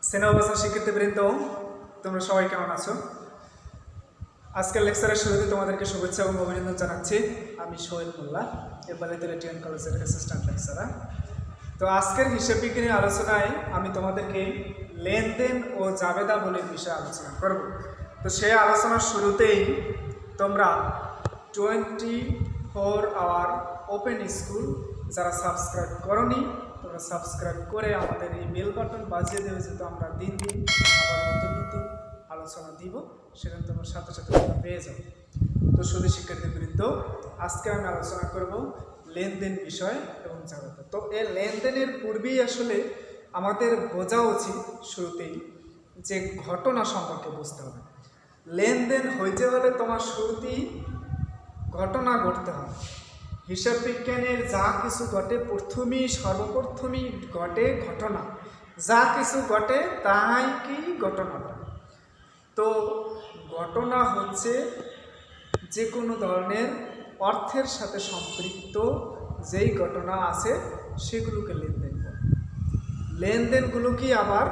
সেনাবাসন শিক্ষার্থীবৃন্দ, তোমরা সবাই কেমন আছো? আজকের লেকচারের শুরুতে তোমাদেরকে শুভেচ্ছা এবং অভিনন্দন জানাচ্ছি। আমি সোহেল মোল্লা, এবারেতের টিএন কলেজের অ্যাসিস্ট্যান্ট লেকচারার। তো আজকের হিসাব বিজ্ঞানী আলোচনায় আমি তোমাদেরকে লেনদেন ও জাবেদাবলীর বিষয়ে আলোচনা করব। তো সেই আলোচনার শুরুতেই তোমরা 24 আওয়ার ওপেন স্কুল যারা সাবস্ক্রাইব করনি, তোমরা সাবস্ক্রাইব করে আমাদের এই বেল বাটন বাজিয়ে দেবে, যেহেতু আমরা দিন দিন আবার নতুন নতুন আলোচনা দিব, সেখানে তোমার সাথে সাথে তোমরা পেয়ে যাবে। তো শুধু শিক্ষার্থীবৃন্দ, আজকে আমি আলোচনা করব লেনদেন বিষয় এবং জাবেদা। তো এই লেনদেনের পূর্বেই আসলে আমাদের বোঝা উচিত শুরুতেই যে ঘটনা সম্পর্কে বুঝতে হবে। লেনদেন হইতে হলে তোমার শুরুতেই ঘটনা ঘটতে হবে। হিসাব বিজ্ঞানের যা কিছু ঘটে সর্বপ্রথমই ঘটে ঘটনা। যা কিছু ঘটে তাই কি ঘটনা। তো ঘটনা হচ্ছে যে কোনো ধরনের অর্থের সাথে সম্পৃক্ত যেই ঘটনা আছে সেগুলোকে লেনদেন করে। লেনদেনগুলোকে আবার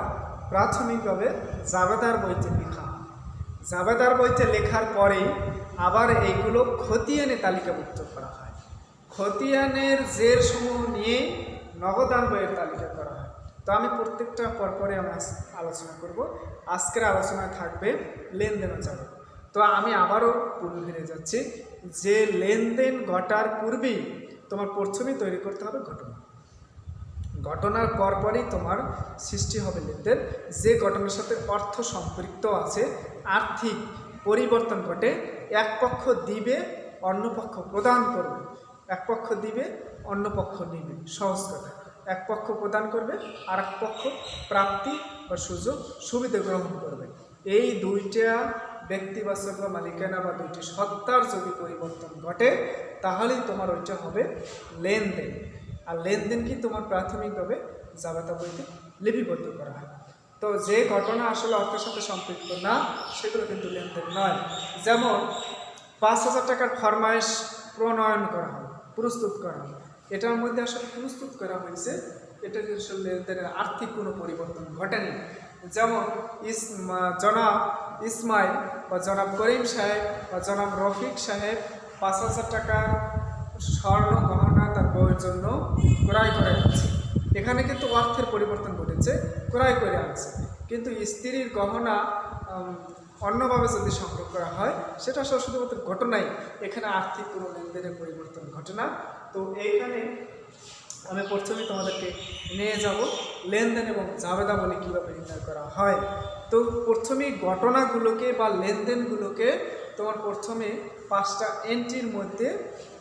প্রাথমিকভাবে জাবেদার বইতে লেখা হয়। জাবেদার বইতে লেখার পরেই আবার এইগুলো খতিয়ানে তালিকাভুক্ত করা হয়। খতিয়ানের জের সমূহ নিয়ে নগদান বইয়ের তালিকা করা হয়। তো আমি প্রত্যেকটা পরপরে আমি আলোচনা করব। আজকের আলোচনায় থাকবে লেনদেন ও জাবেদা। তো আমি আবারও পূর্বে ফিরে যাচ্ছি যে লেনদেন ঘটার পূর্বেই তোমার প্রথমেই তৈরি করতে হবে ঘটনা। ঘটনার পরপরই তোমার সৃষ্টি হবে লেনদেন। যে ঘটনার সাথে অর্থ সম্পৃক্ত আছে, আর্থিক পরিবর্তন ঘটে, এক পক্ষ দিবে অন্য পক্ষ প্রদান করবে, এক পক্ষ দিবে অন্য পক্ষ নিবে। সহজ কথা, এক পক্ষ প্রদান করবে আর এক পক্ষ প্রাপ্তি বা সুযোগ সুবিধা গ্রহণ করবে। এই দুইটা ব্যক্তিবাচক বা মালিকানা বা দুইটি সত্তার যদি পরিবর্তন ঘটে তাহলেই তোমার ওইটা হবে লেনদেন। আর লেনদেন কি তোমার প্রাথমিকভাবে জাবেদা বইতে লিপিবদ্ধ করা হয়। তো যে ঘটনা আসলে অর্থের সাথে সম্পৃক্ত না সেগুলো কিন্তু লেনদেন নয়। যেমন 5,000 টাকার ফরমাইশ প্রণয়ন করা হয়, প্রস্তুত করা হয়, এটার মধ্যে আসলে প্রস্তুত করা হয়েছে, এটা আসলে লেনদেনের আর্থিক কোনো পরিবর্তন ঘটেনি। যেমন জনাব ইসমাইল বা জনাব করিম সাহেব বা জনাব রফিক সাহেব 5,000 টাকার স্বর্ণ গহনা তার বউয়ের জন্য ক্রয় করে আনছে। এখানে কিন্তু অর্থের পরিবর্তন ঘটেছে, ক্রয় করে আনছে। কিন্তু স্ত্রীর গহনা অন্যভাবে যদি সংগ্রহ করা হয় সেটা আসলে শুধুমাত্র ঘটনাই, এখানে আর্থিক কোনো লেনদেনের পরিবর্তন ঘটে না। তো এইখানে আমি প্রথমে তোমাদেরকে নিয়ে যাব লেনদেন এবং জাবেদাবলী কীভাবে নির্ণয় করা হয়। তো প্রথমেই ঘটনাগুলোকে বা লেনদেনগুলোকে তোমার প্রথমে 5টা এন্ট্রির মধ্যে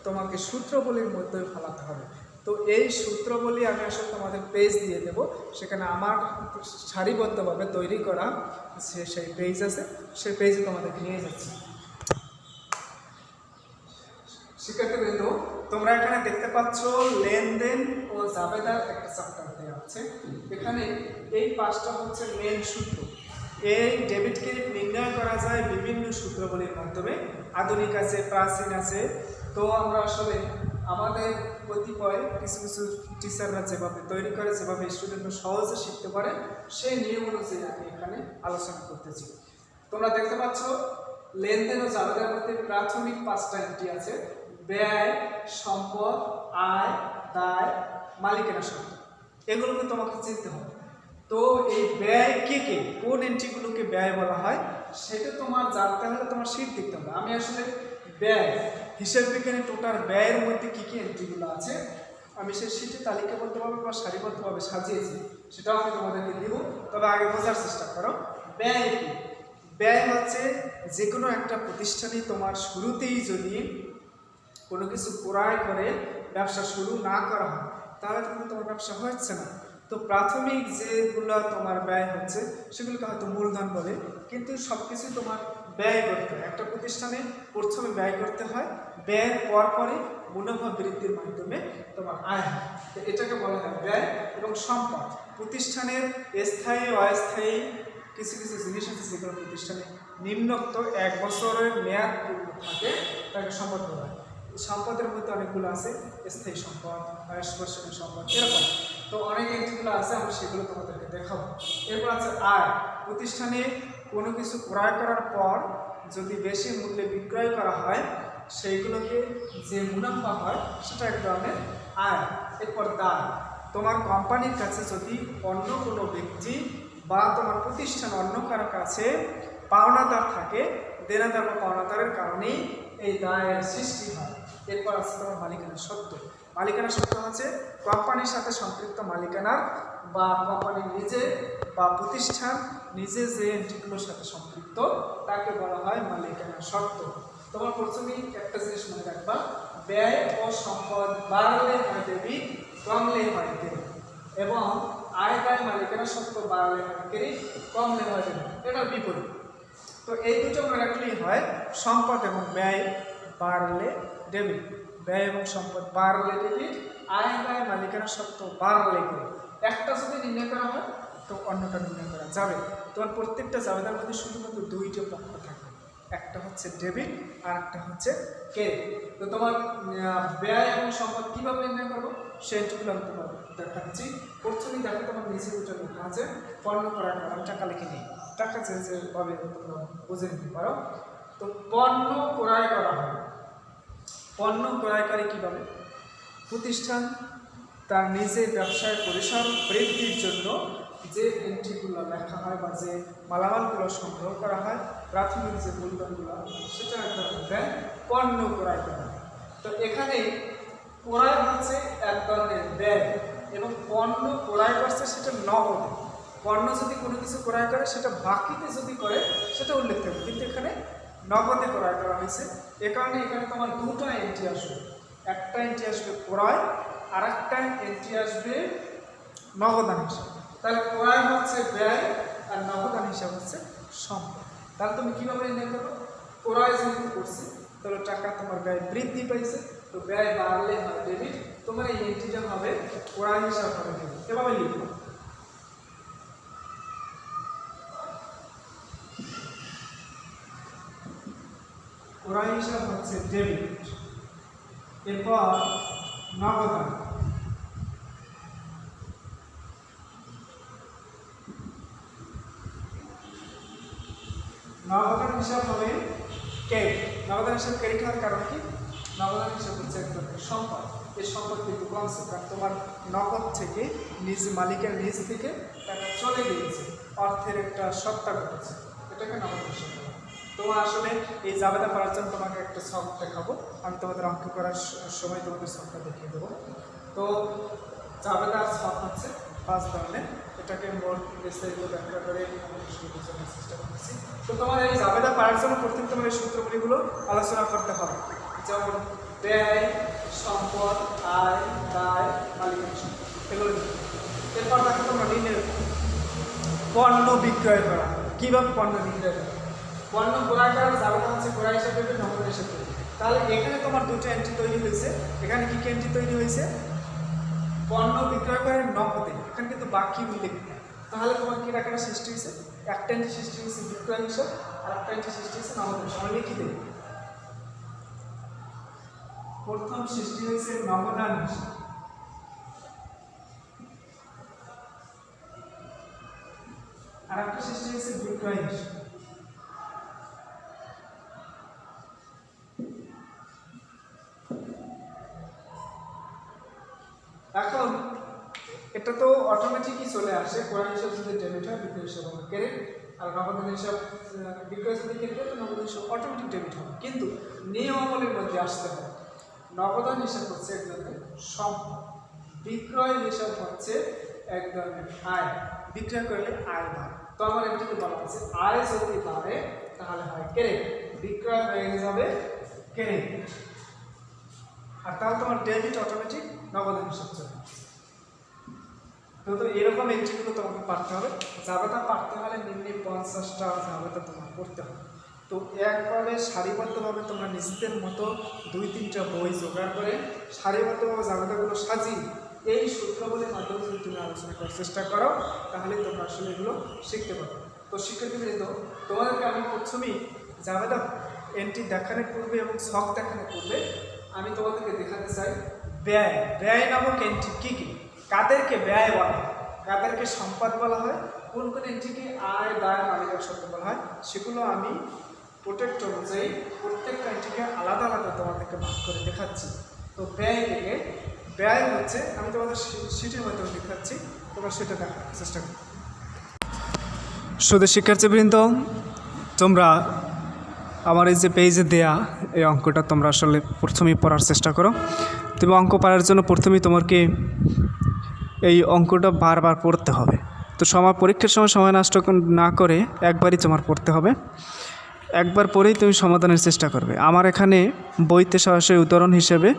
তোমাকে সূত্রবলীর মধ্যে ফেলাতে হবে। তো এই সূত্রবলী আমি আসলে তোমাদের পেজ দিয়ে দেব, সেখানে আমার সারিবদ্ধভাবে তৈরি করা সেই পেজ আছে, সেই পেজে তোমাদেরকে নিয়ে যাচ্ছি। শিক্ষার্থীবৃন্দ, তোমরা এখানে দেখতে পাচ্ছ লেনদেন ও জাবেদার একটা চ্যাপ্টার দেওয়া আছে। এখানে এই 5টা হচ্ছে মেন সূত্র। এই ডেবিট ক্রেডিট নির্ণয় করা যায় বিভিন্ন সূত্রগুলির মাধ্যমে। আধুনিক আছে, প্রাচীন আছে। তো আমরা আসলে আমাদের কতিপয় কিছু কিছু টিচাররা যেভাবে তৈরি করে, যেভাবে স্টুডেন্টরা সহজে শিখতে পারে, সেই নিয়ম অনুযায়ী আমি এখানে আলোচনা করতেছি। তোমরা দেখতে পাচ্ছ লেনদেন ও জাবেদার মধ্যে প্রাথমিক 5টা এন্ট্রি আছে: ব্যয়, সম্পদ, আয়, দায়, মালিকানা সম্পদ। এগুলোকে তোমাকে চিনতে হবে। তো এই ব্যয় কে কোন এন্ট্রিগুলোকে ব্যয় বলা হয় সেটা তোমার জানতে হলে তোমার শীট দেখতে হবে। আমি আসলে ব্যয় হিসাব বিজ্ঞানের টোটাল ব্যয়ের মধ্যে কী এন্ট্রিগুলো আছে আমি সেই শীটে তালিকাবদ্ধভাবে বা সারিবদ্ধভাবে সাজিয়েছি, সেটাও আমি তোমাদেরকে দিব। তবে আগে বোঝার চেষ্টা করো ব্যয় কি। ব্যয় হচ্ছে যে কোনো একটা প্রতিষ্ঠানে তোমার শুরুতেই যদি কোনো কিছু ক্রয় করে ব্যবসা শুরু না করা হয় তাহলে কিন্তু তোমার ব্যবসা হচ্ছে না। তো প্রাথমিক যেগুলো তোমার ব্যয় হচ্ছে সেগুলোকে হয়তো মূলধন বলে, কিন্তু সব কিছু তোমার ব্যয় করতে হয়। একটা প্রতিষ্ঠানে প্রথমে ব্যয় করতে হয়, ব্যয়ের পরপরে মুনাফা বৃদ্ধির মাধ্যমে তোমার আয় হয়। তো এটাকে বলা হয় ব্যয়। এবং সম্পদ, প্রতিষ্ঠানের স্থায়ী অস্থায়ী কিছু কিছু জিনিস আছে যেগুলো প্রতিষ্ঠানে নিম্নোক্ত 1 বছরের মেয়াদ থাকে, তাকে সম্পদ বলা হয়। সম্পদের মধ্যে অনেকগুলো আছে, স্থায়ী সম্পদ, অস্পর্শনীয় সম্পদ, এরকম। তো অনেক এন্ট্রিগুলো আছে, আমি সেগুলো তোমাদেরকে দেখাবো। এরপর আছে আয়। প্রতিষ্ঠানে কোনো কিছু ক্রয় করার পর যদি বেশি মূল্যে বিক্রয় করা হয় সেইগুলোকে যে মুনাফা হয় সেটা এক ধরনের আয়। এরপর দায়। তোমার কোম্পানির কাছে যদি অন্য কোনো ব্যক্তি বা তোমার প্রতিষ্ঠান অন্য কারো কাছে পাওনাদার থাকে, দেনাদার বা পাওনাদারের কারণেই এই দায়ের সৃষ্টি হয়। এরপর আছে তোমার মালিকানা সত্ত্ব। মালিকানা সত্ত্ব হচ্ছে কোম্পানির সাথে সম্পৃক্ত মালিকানার বা কোম্পানি নিজে বা প্রতিষ্ঠান নিজে যে এন্ট্রিগুলোর সাথে সম্পৃক্ত তাকে বলা হয় মালিকানা সত্ত্ব। তোমার প্রথমেই একটা জিনিস মনে রাখবা, ব্যয় ও সম্পদ বাড়লে হয় ডেবিট, কমলে হয় ক্রেডিট, এবং আয় ব্যয় মালিকানা সত্ত্ব বাড়লে হয় ক্রেডিট, কমলে হয় ডেবিট, এটার বিপরীত। তো এই দুটো মনে রাখলেই হয়, সম্পদ এবং ব্যয় বাড়লে ডেবিট, ব্যয় এবং সম্পদ বাড়লে ডেবিট, আয় ব্যয় মালিকানা সত্ত্ব বাড়লে ক্রেডিট। একটা যদি নির্ণয় করা হয় তো অন্যটা নির্ণয় করা যাবে। তোমার প্রত্যেকটা জাবেদার মধ্যে শুধুমাত্র দুইটা পক্ষ থাকবে, একটা হচ্ছে ডেবিট আর একটা হচ্ছে ক্রেডিট। তো তোমার ব্যয় এবং সম্পদ কীভাবে নির্ণয় করবো সেইটুকুলো আমি তোমার দেখাচ্ছি। প্রথমেই দেখো তোমার নিচে দুটো লেখা আছে পণ্য ক্রয় করা, আমি টাকা লিখে নিই, টাকা যেভাবে তোমরা বুঝে নিতে পারো। তো পণ্য ক্রয় করা হয়, পণ্য ক্রয়কারী কীভাবে? প্রতিষ্ঠান তার নিজের ব্যবসায় পরিসর বৃদ্ধির জন্য যে এন্ট্রিগুলো লেখা হয় বা যে মালামালগুলো সংগ্রহ করা হয়, প্রাথমিক যে মূলধনগুলো সেটা একটা ব্যয়, পণ্য ক্রয় করা হয়। তো এখানে ক্রয় হচ্ছে এক ধরনের ব্যয় এবং পণ্য ক্রয় করছে সেটা নগদ। পণ্য যদি কোনো কিছু ক্রয় করে সেটা বাকিতে যদি করে সেটা উল্লেখ থাকবে, কিন্তু এখানে নগদে ক্রয় করা হয়েছে। এ কারণে এখানে তোমার দুটো এন্ট্রি আসবে, একটা এন্ট্রি আসবে ক্রয় আর একটা এন্ট্রি আসবে নগদান হিসাব। তাহলে ক্রয় হচ্ছে ব্যয় আর নগদান হিসাব হচ্ছে সম্পদ। তাহলে তুমি কীভাবে নির্ণয় করবো? ক্রয় যেহেতু করছে তাহলে টাকা তোমার ব্যয় বৃদ্ধি পাইছে, তো ব্যয় বাড়লে হয় ডেবিট, তোমার এই এন্ট্রিটা হবে ক্রয় হিসাব হবে ডেবিট। এভাবে লিখবো, ক্রয় হিসাব হচ্ছে ডেবিট। এরপর নগদান, নগদান হিসাব হবে ক্রেডিট। নগদান হিসাব ক্রেডিট হওয়ার কারণ কি? নগদান হিসাব হচ্ছে এক ধরনের সম্পদ। এই সম্পদ কিন্তু কনসেপ্ট, কারণ তোমার নগদ থেকে নিজ মালিকের নিজ থেকে টাকা চলে গিয়েছে, অর্থের একটা সত্তা ঘটেছে, এটাকে নগদ হিসাব বলা। তোমার আসলে এই জাবেদা করার জন্য তোমাকে একটা ছক দেখাবো, আমি তোমাদের অঙ্ক করার সময় তোমাদের ছকটা দেখিয়ে দেবো। তো জাবেদার ছক হচ্ছে 5 ধরনের, এটাকে মোট বিস্তারিত ব্যাখ্যা করে বোঝানোর চেষ্টা করতেছি। তো তোমার এই জাবেদা পাওয়ার জন্য প্রথম তোমার এই সূত্রগুলিগুলো আলোচনা করতে হবে, যেমন ব্যয়, সম্পদ, আয়, দায়, মালিকানা সম্পদ, এগুলো। এরপর দেখো তোমরা ঋণের পণ্য বিক্রয় করা, কীভাবে পণ্য বিক্রয় করা? পণ্য ক্রয় করার জাবেদা হচ্ছে ক্রয় হিসাবে নগদ হিসাবে। তাহলে এখানে তোমার দুটো এন্ট্রি তৈরি হয়েছে। এখানে কি কি এন্ট্রি তৈরি হয়েছে? পণ্য বিক্রয় করার নগদে, এখানে কিন্তু বাকি উল্লেখ নেই। তাহলে তোমার কি টাকাটা সৃষ্টি হয়েছে? একটা এন্ট্রি সৃষ্টি হয়েছে বিক্রয় হিসাব আর একটা এন্ট্রি সৃষ্টি হয়েছে নগদ হিসাব। আমি লিখে দেব, প্রথম সৃষ্টি হয়েছে নগদান হিসাব, আর একটা সৃষ্টি হয়েছে বিক্রয় হিসাব। এখন এটা তো অটোমেটিকই চলে আসে, ক্রয় হিসাব যদি ডেবিট হয় বিক্রয় হিসাব হবে ক্রেডিট, আর নগদান হিসাব বিক্রয় যদি ক্রেডিট হয় তো নগদান হিসাব অটোমেটিক ডেবিট হবে। কিন্তু নিয়মাবলীর মধ্যে আসতে হবে, নগদান হিসাব হচ্ছে এক ধরনের সম্পদ, বিক্রয় হিসাব হচ্ছে এক ধরনের আয়, বিক্রয় করলে আয় বাড়ে। তো আমার এটাকে বলা হচ্ছে আয় যদি বাড়ে তাহলে হয় ক্রেডিট, বিক্রয় হয়ে যাবে ক্রেডিট, আর তাহলে তোমার ডেবিট অটোমেটিক নগদান হিসাব চলে আসছে। তো এরকম এন্ট্রিগুলো তোমাকে পারতে হবে। জাবেদা পারতে হলে নিম্নে 50টা জাবেদা তোমার করতে হবে। তো একভাবে সারিবদ্ধভাবে তোমরা নিজেদের মতো 2-3টা বই জোগাড় করে সারিবদ্ধভাবে জাবেদাগুলো সাজিয়ে এই সূত্রগুলির মাধ্যমে যদি তুমি আলোচনা করার চেষ্টা করো তাহলে তোমরা আসলে এগুলো শিখতে পারো। তো শিক্ষার্থীবৃন্দ, তোমাদেরকে আমি প্রথমেই জাবেদা এন্ট্রি দেখানোর পূর্বে এবং ছক দেখানোর পূর্বে আমি তোমাদেরকে দেখাতে চাই ব্যয় নামক এন্ট্রি কী কী। কাদেরকে ব্যয় বলা হয়, কাদেরকে সম্পদ বলা হয়, কোন কোন এন্ট্রিকে আয় দায় মালিকানা শব্দ বলা হয়, সেগুলো আমি প্রোটেক্ট অনুযায়ী প্রত্যেকটা এন্ট্রিকে আলাদা আলাদা তোমাদেরকে ভাগ করে দেখাচ্ছি। তো ব্যয় থেকে ব্যয় হচ্ছে, আমি তোমাদের সিটের মাধ্যমে দেখাচ্ছি, তোমরা সেটা দেখার চেষ্টা করো। শুধু শিক্ষার্থীবৃন্দ, তোমরা আমার এই যে পেজে দেয়া এই অঙ্কটা তোমরা আসলে প্রথমেই পড়ার চেষ্টা করো। তুমি অঙ্ক পারার জন্য প্রথমেই তোমাকে এই অঙ্কটা বারবার পড়তে হবে। তো পরীক্ষার সময় নষ্ট না করে একবারই তোমার পড়তে হবে, একবার পরেই তুমি সমাধানের চেষ্টা করবে। আমার এখানে বইতে সরাসরি উদাহরণ হিসেবে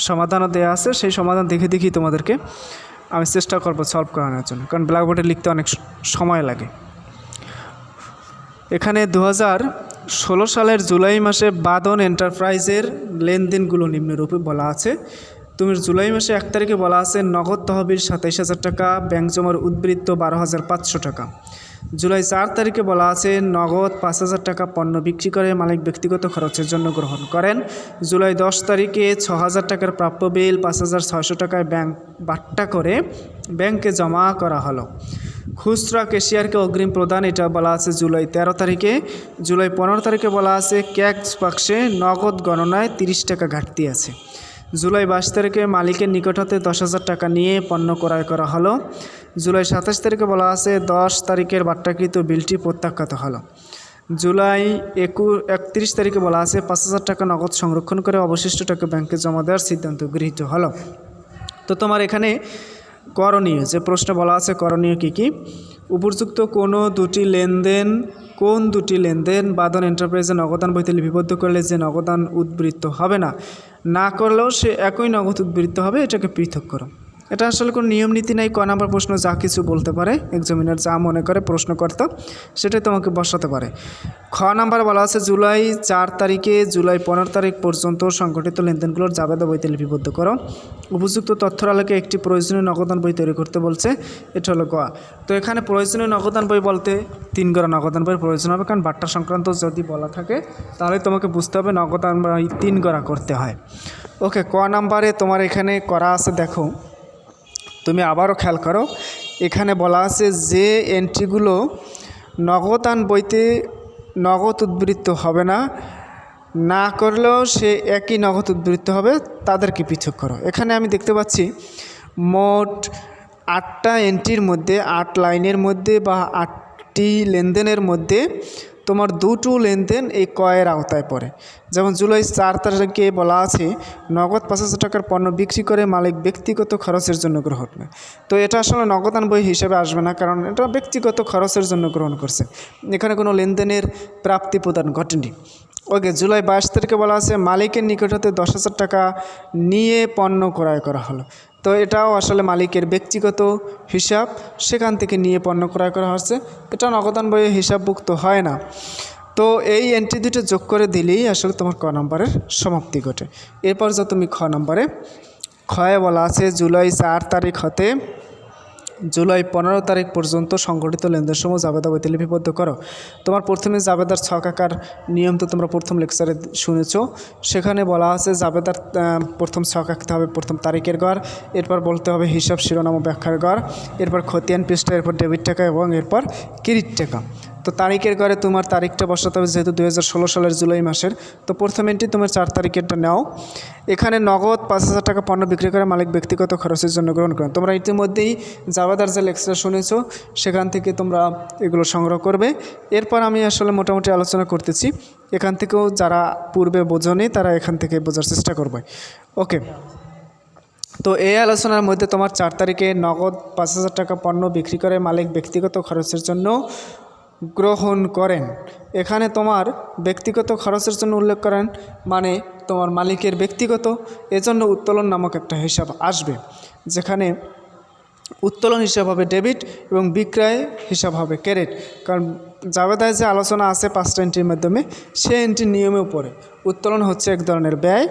সমাধানও দেওয়া আছে, সেই সমাধান দেখে দেখেই তোমাদেরকে আমি চেষ্টা করব সলভ করানোর জন্য, কারণ ব্ল্যাকবোর্ডে লিখতে অনেক সময় লাগে। এখানে 2016 সালের জুলাই মাসে বাঁধন এন্টারপ্রাইজের লেনদেনগুলো নিম্নরূপে বলা আছে। তুমি জুলাই মাসে 1 তারিখে বলা আছে নগদ তহবিল 27,000 টাকা, ব্যাংক জমার উদ্বৃত্ত 12,500 টাকা। জুলাই 4 তারিখে বলা আছে নগদ 5,000 টাকা পণ্য বিক্রি করে মালিক ব্যক্তিগত খরচের জন্য গ্রহণ করেন। জুলাই 10 তারিখে 6,000 টাকার প্রাপ্য বিল 5,600 টাকায় ব্যাংক বাট্টা করে ব্যাংকে জমা করা হলো। খুচরা ক্যাশিয়ারকে অগ্রিম প্রদান, এটা বলা আছে জুলাই 13 তারিখে। জুলাই 15 তারিখে বলা আছে ক্যাশ বাক্সে নগদ গণনায় 30 টাকা ঘাটতি আছে। জুলাই 22 তারিখে মালিকের নিকট হতে 10,000 টাকা নিয়ে পণ্য ক্রয় করা হলো। জুলাই 27 তারিখে বলা আছে 10 তারিখের বাট্টাকৃত বিলটি প্রত্যাখ্যাত হলো। জুলাই 31 তারিখে বলা আছে 5,000 টাকা নগদ সংরক্ষণ করে অবশিষ্ট টাকা ব্যাংকে জমা দেওয়ার সিদ্ধান্ত গৃহীত হলো। তো তোমার এখানে করণীয় যে প্রশ্ন বলা আছে, করণীয় কী কী? উপযুক্ত কোন দুটি লেনদেন বাঁধন এন্টারপ্রাইজে নগদান বইতে লিপিবদ্ধ করলে যে নগদান উদ্বৃত্ত হবে না, না করলেও সে একই নগদ উদ্বৃত্ত হবে, এটাকে পৃথক করো। এটা আসলে কোনো নিয়ম নীতি নাই, ক নাম্বার প্রশ্ন যা কিছু বলতে পারে, এক্সামিনার যা মনে করে প্রশ্নকর্তা সেটাই তোমাকে বসাতে পারে। খ নাম্বার বলা আছে জুলাই 4 তারিখে জুলাই 15 তারিখ পর্যন্ত সংগঠিত লেনদেনগুলোর জাবেদা বইতে লিপিবদ্ধ করো। উপযুক্ত তথ্যের আলোকে একটি প্রয়োজনীয় নগদান বই তৈরি করতে বলছে, এটা হলো গ। তো এখানে প্রয়োজনীয় নগদান বই বলতে 3 গড়া নগদান বইয়ের প্রয়োজন হবে, কারণ বাট্টা সংক্রান্ত যদি বলা থাকে তাহলে তোমাকে বুঝতে হবে নগদান বই 3 গড়া করতে হয়। ওকে, ক নাম্বারে তোমার এখানে করা আছে, দেখো তুমি আবারও খেয়াল করো, এখানে বলা আছে যে এন্ট্রিগুলো নগদান বইতে নগদ উদ্বৃত্ত হবে না, না করলেও সে একই নগদ উদ্বৃত্ত হবে, তাদেরকে পৃথক করো। এখানে আমি দেখতে পাচ্ছি মোট 8টা এন্ট্রির মধ্যে 8 লাইনের মধ্যে বা 8টি লেনদেনের মধ্যে তোমার 2টো লেনদেন এই কয়ের আওতায় পড়ে। যেমন জুলাই 4 তারিখে বলা আছে নগদ 5,000 টাকার পণ্য বিক্রি করে মালিক ব্যক্তিগত খরচের জন্য গ্রহণ করে। তো এটা আসলে নগদান বই হিসেবে আসবে না, কারণ এটা ব্যক্তিগত খরচের জন্য গ্রহণ করছে, এখানে কোনো লেনদেনের প্রাপ্তি প্রদান ঘটেনি। ওকে, জুলাই 22 তারিখে বলা আছে মালিকের নিকট হতে 10,000 টাকা নিয়ে পণ্য ক্রয় করা হলো। তো এটাও আসলে মালিকের ব্যক্তিগত হিসাব, সেখান থেকে নিয়ে পণ্য ক্রয় করা হচ্ছে, এটা নগদান বইয়ে হিসাবভুক্ত হয় না। তো এই এন্ট্রি দুটো যোগ করে দিলেই আসলে তোমার ক নম্বরের সমাপ্তি ঘটে। এরপর যা তুমি খ নম্বরে, খয়ে বলা আছে জুলাই 4 তারিখ হতে জুলাই 15 তারিখ পর্যন্ত সংগঠিত লেনদেনসমূহ জাবেদা বইতে লিপিবদ্ধ করো। তোমার প্রথমে জাবেদার ছক আঁকার নিয়ম তো তোমরা প্রথম লেকচারে শুনেছো, সেখানে বলা আছে জাবেদার প্রথম ছক আঁকতে হবে প্রথম তারিখের গড়, এরপর বলতে হবে হিসাব শিরোনাম ও ব্যাখ্যার গড়, এরপর খতিয়ান পৃষ্ঠা, এরপর ডেবিট টাকা এবং এরপর ক্রেডিট টাকা। তো তারিখের ঘরে তোমার তারিখটা বসাতে হবে, যেহেতু 2016 সালের জুলাই মাসের, তো প্রথম এন্ট্রি তোমার 4 তারিখেরটা নাও। এখানে নগদ 5,000 টাকা পণ্য বিক্রি করে মালিক ব্যক্তিগত খরচের জন্য গ্রহণ করেন। তোমরা ইতিমধ্যেই জাবেদার যে লেকচার শুনেছো সেখান থেকে তোমরা এগুলো সংগ্রহ করবে। এরপর আমি আসলে মোটামুটি আলোচনা করতেছি, এখান থেকেও যারা পূর্বে বোঝনি তারা এখান থেকে বোঝার চেষ্টা করবে। ওকে, তো এই আলোচনার মধ্যে তোমার 4 তারিখে নগদ 5,000 টাকা পণ্য বিক্রি করে মালিক ব্যক্তিগত খরচের জন্য গ্রহণ করেন। এখানে তোমার ব্যক্তিগত খরচের জন্য উল্লেখ করেন মানে তোমার মালিকের ব্যক্তিগত, এজন্য উত্তোলন নামক একটা হিসাব আসবে, যেখানে উত্তোলন হিসাব হবে ডেবিট এবং বিক্রয় হিসাব হবে ক্রেডিট। কারণ জাবেদায় যে আলোচনা আছে 5টা এন্ট্রির মাধ্যমে, সেই এন্ট্রির নিয়মেও পড়ে উত্তোলন হচ্ছে এক ধরনের ব্যয়,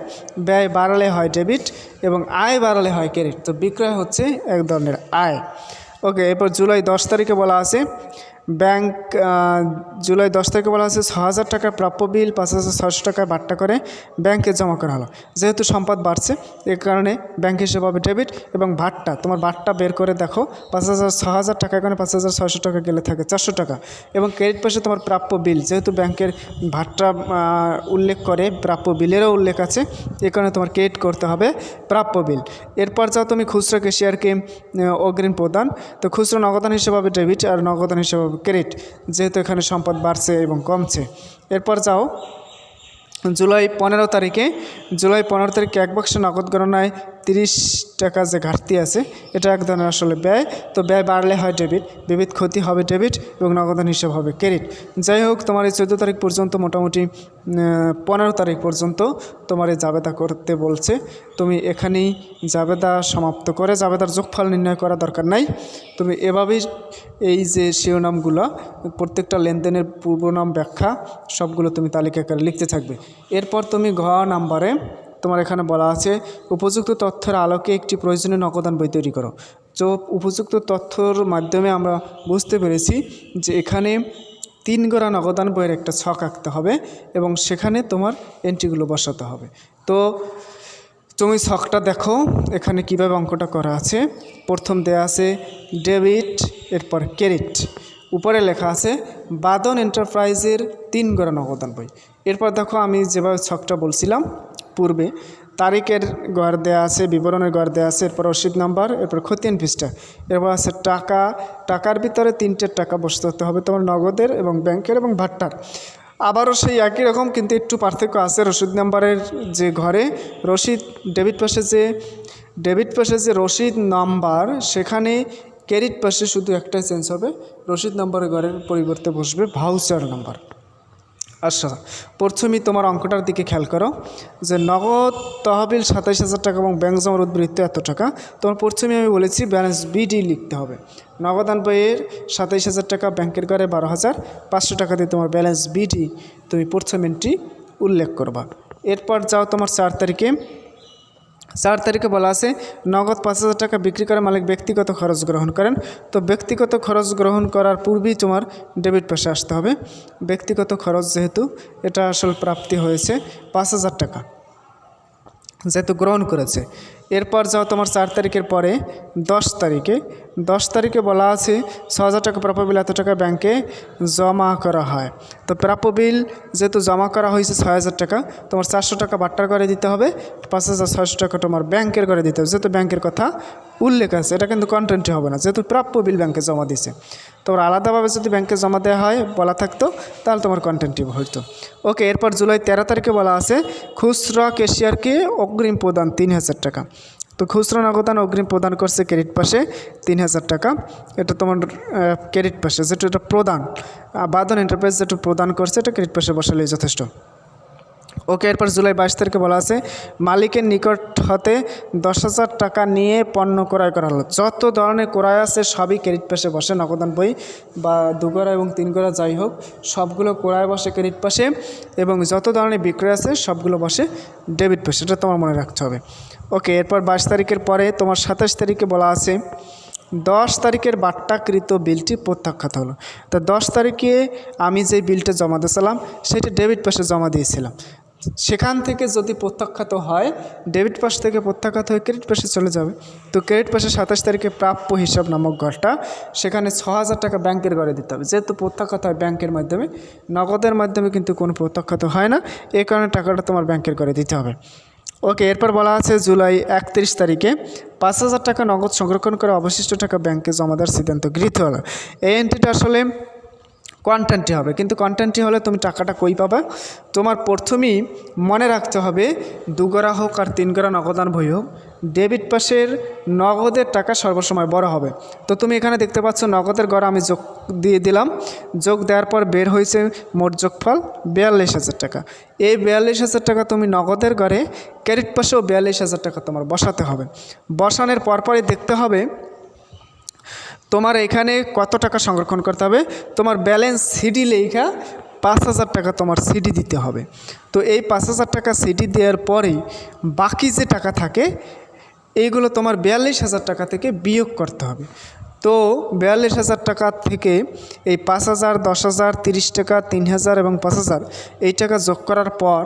ব্যয় বাড়ালে হয় ডেবিট এবং আয় বাড়ালে হয় ক্রেডিট। তো বিক্রয় হচ্ছে এক ধরনের আয়। ওকে, এরপর জুলাই 10 তারিখে বলা আছে ব্যাংক জুলাই 10 তারিখে বলা হয়েছে 6,000 টাকার প্রাপ্য বিল 5,600 টাকায় বাট্টা করে ব্যাংকে জমা করা হলো। যেহেতু সম্পদ বাড়ছে এ কারণে ব্যাংক হিসেবে হবে ডেবিট, এবং ভাট্টা তোমার ভাট্টা বের করে দেখো 6,000 টাকা, এখানে 5,600 টাকা গেলে থাকে 400 টাকা। এবং ক্রেডিট পাশে তোমার প্রাপ্য বিল, যেহেতু ব্যাংকের ভাট্টা উল্লেখ করে প্রাপ্য বিলেরও উল্লেখ আছে, এ কারণে তোমার ক্রেডিট করতে হবে প্রাপ্য বিল। এরপর যাও তুমি খুচরা ক্যাশিয়ারকে অগ্রিম প্রদান, তো খুচরা নগদান হিসেবে হবে ডেবিট আর নগদান হিসেবে হবে ক্রেডিট, যেহেতু এখানে সম্পদ বাড়ছে এবং কমছে। এরপর যাও জুলাই 15 তারিখে, জুলাই 15 তারিখে এক বাক্স নগদ গণনায় 30 টাকা যে ঘাটতি আছে, এটা এক ধরনের আসলে ব্যয়, তো ব্যয় বাড়লে হয় ডেবিট, বিবিধ ক্ষতি হবে ডেবিট এবং নগদান হিসেব হবে ক্রেডিট। যাই হোক, তোমার এই 14 তারিখ পর্যন্ত, মোটামুটি 15 তারিখ পর্যন্ত তোমার এই জাবেদা করতে বলছে। তুমি এখানেই জাবেদা সমাপ্ত করে জাবেদার যোগফল নির্ণয় করা দরকার নাই, তুমি এভাবেই এই যে শিরোনামগুলো প্রত্যেকটা লেনদেনের পূর্বনাম ব্যাখ্যা সবগুলো তুমি তালিকা আকারে লিখতে থাকবে। এরপর তুমি ঘ নাম্বারে তোমার এখানে বলা আছে উপযুক্ত তথ্যের আলোকে একটি প্রয়োজনীয় নগদান বই তৈরি করো। তো উপযুক্ত তথ্যর মাধ্যমে আমরা বুঝতে পেরেছি যে এখানে 3 গড়া নগদান বইয়ের একটা ছক আঁকতে হবে এবং সেখানে তোমার এন্ট্রিগুলো বসাতে হবে। তো তুমি ছকটা দেখো এখানে কিভাবে অঙ্কটা করা আছে। প্রথম দেয়া আছে ডেবিট, এরপর ক্রেডিট, উপরে লেখা আছে বাদন এন্টারপ্রাইজের 3 গড়া নগদান বই। এরপর দেখো আমি যেভাবে ছকটা বলছিলাম পূর্বে, তারিখের ঘর দেওয়া আছে, বিবরণের ঘর দেওয়া আছে, এরপর রসিদ নাম্বার, এরপর খতিয়ান পৃষ্ঠা, এরপর আছে টাকা, টাকার ভিতরে 3টে টাকা বসাতে হবে তোমার নগদের এবং ব্যাংকের এবং ভাট্টার। আবারও সেই একই রকম, কিন্তু একটু পার্থক্য আছে। রসিদ নাম্বারের যে ঘরে রসিদ, ডেবিট পাশে যে রসিদ নাম্বার, সেখানে ক্রেডিট পাশে শুধু একটাই চেঞ্জ হবে, রসিদ নাম্বারের ঘরের পরিবর্তে বসবে ভাউচার নাম্বার। আচ্ছা, প্রথমেই তোমার অঙ্কটার দিকে খেয়াল করো যে নগদ তহবিল 27,000 টাকা এবং ব্যাংক জমার উদ্বৃত্ত এত টাকা। তোমার প্রথমে আমি বলেছি ব্যালেন্স বিডি লিখতে হবে। নগদান বইয়ের 27,000 টাকা, ব্যাংকের ঘরে 12,500 টাকা দিয়ে তোমার ব্যালেন্স বিডি তুমি প্রথম এন্ট্রি উল্লেখ করবা। এরপর যাও তোমার 4 তারিখে বলা আছে নগদ 5,000 টাকা বিক্রি করে মালিক ব্যক্তিগত খরচ গ্রহণ করেন। তো ব্যক্তিগত খরচ গ্রহণ করার পূর্বেই তোমার ডেবিট পাশে আসতে হবে। ব্যক্তিগত খরচ যেহেতু এটা আসল প্রাপ্তি হয়েছে 5,000 টাকা যেহেতু গ্রহণ করেছে। এরপর যাও তোমার 4 তারিখের পরে 10 তারিখে বলা আছে 6,000 টাকা প্রাপ্য বিল এত টাকা ব্যাংকে জমা করা হয়। তো প্রাপ্য বিল যেহেতু জমা করা হয়েছে 6,000 টাকা, তোমার 400 টাকা বাট্টার করে দিতে হবে, 5,600 টাকা তোমার ব্যাংকের করে দিতে হবে। যেহেতু ব্যাংকের কথা উল্লেখ আছে, এটা কিন্তু কন্টেন্টে হবে না, যেহেতু প্রাপ্য বিল ব্যাংকে জমা দিয়েছে। তোমার আলাদাভাবে যদি ব্যাংকে জমা দেওয়া হয় বলা থাকতো তাহলে তোমার কন্টেন্টে হইতো। ওকে, এরপর জুলাই 13 তারিখে বলা আছে খুচরা ক্যাশিয়ারকে অগ্রিম প্রদান 3,000 টাকা। তো খুচরা নগদান অগ্রিম প্রদান করছে ক্রেডিট পাশে 3,000 টাকা, এটা তোমার ক্রেডিট পাশে, যেটা এটা প্রদান, বাদন এন্টারপ্রাইজ যেটা প্রদান করছে এটা ক্রেডিট পাশে বসালেই যথেষ্ট। ওকে, এরপর জুলাই 22 তারিখে বলা আছে মালিকের নিকট হতে 10,000 টাকা নিয়ে পণ্য ক্রয় করা হলো। যত ধরনের ক্রয় আছে সবই ক্রেডিট পাশে বসে, নগদান বই বা 2 গড়া এবং 3 গড়া যাই হোক সবগুলো ক্রয় বসে ক্রেডিট পাশে, এবং যত ধরনের বিক্রয় আছে সবগুলো বসে ডেবিট পাশে, এটা তোমার মনে রাখতে হবে। ওকে, এরপর 22 তারিখের পরে তোমার 27 তারিখে বলা আছে 10 তারিখের বাট্টাকৃত বিলটি প্রত্যাখ্যাত হলো। তো 10 তারিখে আমি যে বিলটা জমা দিয়েছিলাম সেটা ডেবিট পাশে জমা দিয়েছিলাম, সেখান থেকে যদি প্রত্যাখ্যাত হয় ডেবিট পাশ থেকে প্রত্যাখ্যাত হয়ে ক্রেডিট পাশে চলে যাবে। তো ক্রেডিট পাশে 27 তারিখে প্রাপ্য হিসাব নামক ঘরটা, সেখানে 6,000 টাকা ব্যাংকের ঘরে দিতে হবে। যেহেতু প্রত্যাখ্যাত হয় ব্যাংকের মাধ্যমে, নগদের মাধ্যমে কিন্তু কোনো প্রত্যাখ্যাত হয় না, এই কারণে টাকাটা তোমার ব্যাংকের ঘরে দিতে হবে। ওকে, এরপর বলা আছে জুলাই 31 তারিখে 5,000 টাকা নগদ সংরক্ষণ করে অবশিষ্ট টাকা ব্যাংকে জমা দেওয়ার সিদ্ধান্ত গৃহীত হলো। এই এন্ট্রিটা আসলে কন্টেন্টই হবে, কিন্তু কন্টেন্টই হলে তুমি টাকাটা কই পাবা? তোমার প্রথমেই মনে রাখতে হবে 2 গড়া হোক আর 3 গড়া নগদান বই হোক, ডেবিট পাশের নগদের টাকা সর্বসময় বড় হবে। তো তুমি এখানে দেখতে পাচ্ছ নগদের গড় আমি যোগ দিয়ে দিলাম, যোগ দেওয়ার পর বের হয়েছে মোট যোগফল 42,000 টাকা। এই 42,000 টাকা তুমি নগদের গড়ে ক্রেডিট পাশেও 42,000 টাকা তোমার বসাতে হবে। বসানোর পরপরই দেখতে হবে তোমার এখানে কত টাকা সংরক্ষণ করতে হবে। তোমার ব্যালেন্স সিডি লেখা 5,000 টাকা তোমার সিডি দিতে হবে। তো এই 5,000 টাকা সিডি দেওয়ার পরেই বাকি যে টাকা থাকে এইগুলো তোমার 42,000 টাকা থেকে বিয়োগ করতে হবে। তো 42,000 টাকা থেকে এই 5,000, 10,000, 30 টাকা, 3,000 এবং 5,000 এই টাকা যোগ করার পর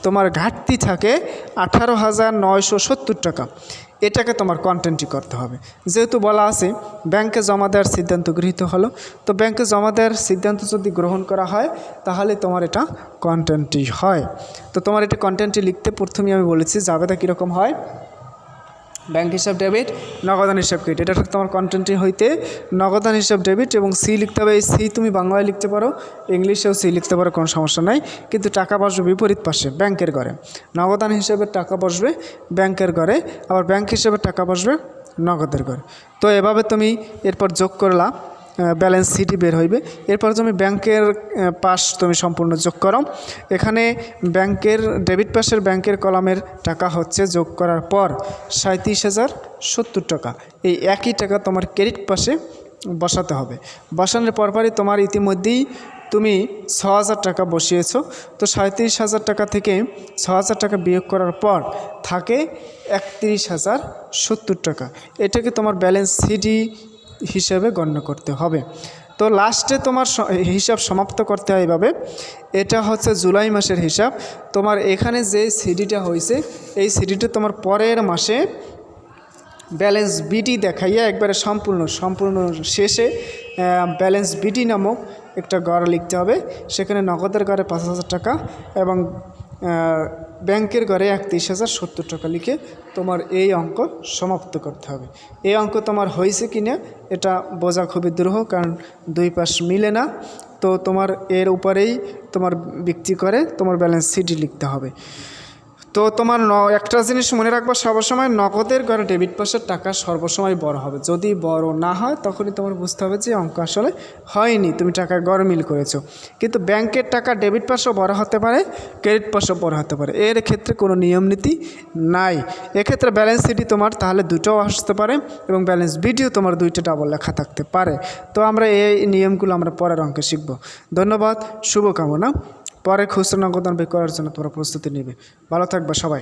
তোমার ঘাটতি থাকে 18,970 টাকা। এটাকে তোমার কন্টেন্টই করতে হবে। যেহেতু বলা আছে ব্যাংকে জমা দেওয়ার সিদ্ধান্ত গৃহীত হলো, তো ব্যাংকে জমা দেওয়ার সিদ্ধান্ত যদি গ্রহণ করা হয় তাহলে তোমার এটা কন্টেন্টই হয়। তো তোমার এটা কন্টেন্টই লিখতে প্রথমেই আমি বলেছি জাবেদা কীরকম হয়, ব্যাংক হিসাব ডেবিট, নগদান হিসাব ক্রেডিট, এটা তোমার কন্টেন্টই হইতে নগদান হিসাব ডেবিট এবং সি লিখতে হবে। এই সি তুমি বাংলায় লিখতে পারো, ইংলিশেও সি লিখতে পারো, কোনো সমস্যা নাই, কিন্তু টাকা বসবে বিপরীত পাশে ব্যাংকের ঘরে। নগদান হিসাবের টাকা বসবে ব্যাংকের ঘরে, আবার ব্যাংক হিসাবের টাকা বসবে নগদের ঘরে। তো এভাবে তুমি এরপর যোগ করলা, ব্যালেন্স সিটি বের হইবে। এরপর তুমি ব্যাংকের পাশ তুমি সম্পূর্ণ যোগ করো। এখানে ব্যাংকের ডেবিট পাশের ব্যাংকের কলামের টাকা হচ্ছে যোগ করার পর 37,070 টাকা। এই একই টাকা তোমার ক্রেডিট পাশে বসাতে হবে। বসানোর পরপরই তোমার ইতিমধ্যেই তুমি 6,000 টাকা বসিয়েছো। তো 37,000 টাকা থেকে 6,000 টাকা বিয়োগ করার পর থাকে 31,070 টাকা। এটাকে তোমার ব্যালেন্স সিটি হিসেবে গণ্য করতে হবে। তো লাস্টে তোমার হিসাব সমাপ্ত করতে হয় এভাবে। এটা হচ্ছে জুলাই মাসের হিসাব। তোমার এখানে যে সিডিটা হয়েছে এই সিডিটা তোমার পরের মাসে ব্যালেন্স বিটি দেখাইয়া একবারে সম্পূর্ণ শেষে ব্যালেন্স বিটি নামক একটা ঘর লিখতে হবে। সেখানে নগদের ঘরে 5,000 টাকা এবং ব্যাংকের ঘরে 31,070 টাকা লিখে তোমার এই অঙ্ক সমাপ্ত করতে হবে। এই অঙ্ক তোমার হয়েছে কি না এটা বোঝা খুবই দুরূহ, কারণ দুই পাশ মিলে না। তো তোমার এর উপরেই তোমার ভিত্তি করে তোমার ব্যালেন্স সিটি লিখতে হবে। তো তোমার একটা জিনিস মনে রাখবা, সবসময় নগদের ঘরে ডেবিট পাশের টাকা সর্বসময় বড় হবে। যদি বড় না হয় তখনই তোমার বুঝতে হবে যে অঙ্ক আসলে হয়নি, তুমি টাকা গরমিল করেছো। কিন্তু ব্যাংকের টাকা ডেবিট পাশও বড় হতে পারে, ক্রেডিট পাশও বড় হতে পারে, এর ক্ষেত্রে কোনো নিয়ম নীতি নাই। এক্ষেত্রে ব্যালেন্স সিটি তোমার তাহলে দুটোও আসতে পারে এবং ব্যালেন্স বিটিও তোমার দুইটা ডাবল লেখা থাকতে পারে। তো আমরা এই নিয়মগুলো আমরা পরের অঙ্কে শিখব। ধন্যবাদ, শুভকামনা। পরে খুচরা নগদান বের করার জন্য তোমরা প্রস্তুতি নেবে। ভালো থাকবে সবাই।